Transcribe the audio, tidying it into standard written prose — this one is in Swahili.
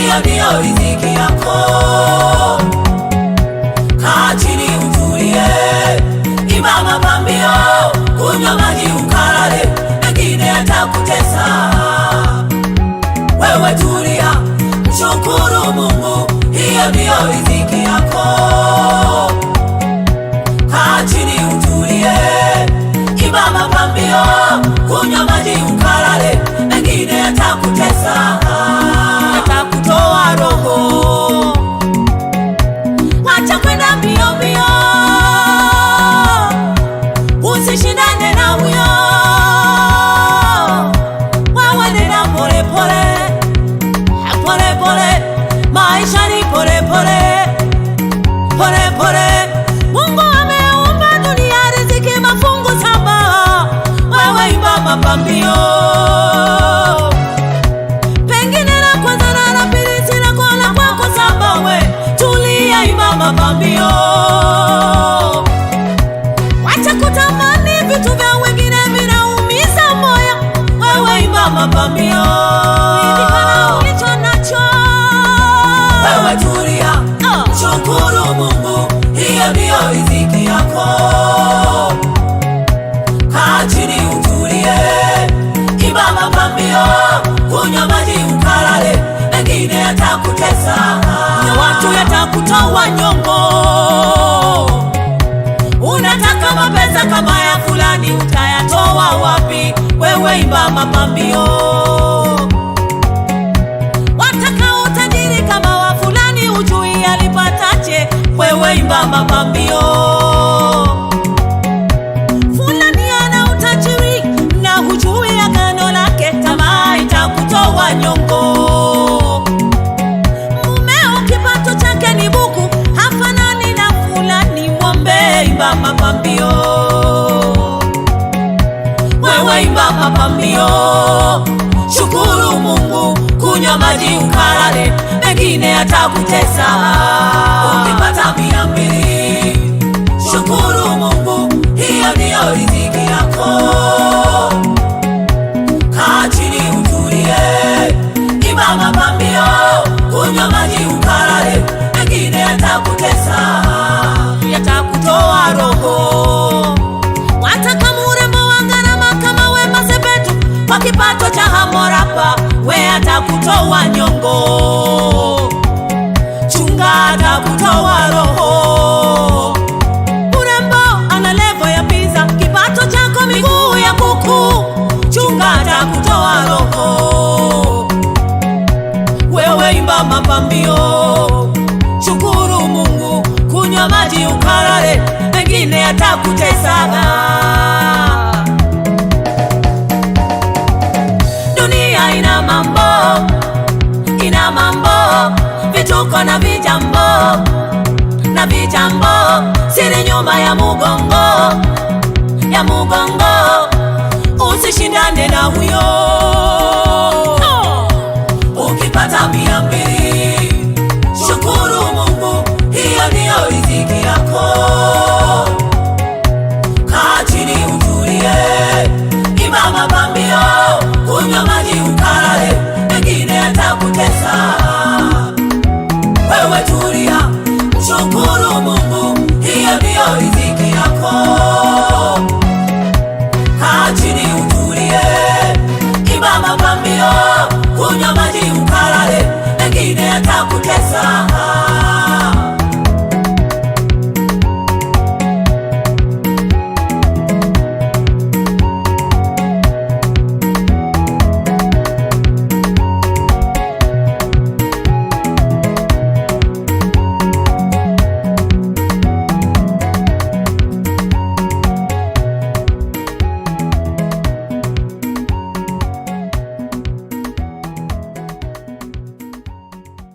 hiyo ndiyo riziki yako. Kaa chini utulie, imba mapambio, kunywa maji ukalale, mengine yatakutesa. Wewe tulia, mshukuru Mungu, hiyo ndiyo riziki yako. Kaa chini utulie, imba mapambio, kunywa maji ukalale, mengine yatakutesa, yatakutoa roho. Acha kwenda mbio mbio, usishindane na huyo. Wewe nenda pole pole, pole pole, maisha ni pole pole, pole pole. Mungu ameumba dunia riziki mafungu 7, wewe imba mapambio. Pengine la kwanza na la pili sina kuona kwako 7, we tulia, imba mapambio. Wacha kutamani vitu vya wengine vinaumiza moyo, wewe imba mapambio. Ridhika ulicho nacho, wewe tulia, shukuru Mungu, hiyo ndiyo riziki yako. Kaa chini utulie, imba mapambio, kunywa maji ukalale, mengine yatakutesa, na watu yatakutoa nyongo. Unataka mapesa kama ya fulani, utayatoa wapi? Wewe imba mapambio. Wataka utajiri kama wa fulani, ujui alipataje? Wewe imba mapambio. Fulani ana utajiri na hujui agano lake, tamaa itakutoa nyongo. Mumeo kipato chake ni buku, hafanani na fulani, mwombe, imba mapambio. Wewe imba mapambio, shukuru Mungu, kunywa maji ukalale, mengine yatakutesa. Ukipata 200, shukuru Mungu, hiyo ndiyo riziki yako. Kaa chini utulie, imba mapambio, kunywa maji ukalale, mengine yatakutesa, yatakutoa roho. Wataka murembo wa gharama kama Wema Sepetu, kwa kipato cha Harmorapa, we atakutoa nyongo. Chunga, atakutoa roho. Murembo ana level ya pizza, kipato chako miguu ya kuku, chunga, atakutoa roho. Wewe imba mapambio, shukuru Mungu, kunywa maji ukalale, mengine yatakutesa. Dunia ina mambo, vituko na vijambo, siri nyuma ya mugongo, usishindane na huyo.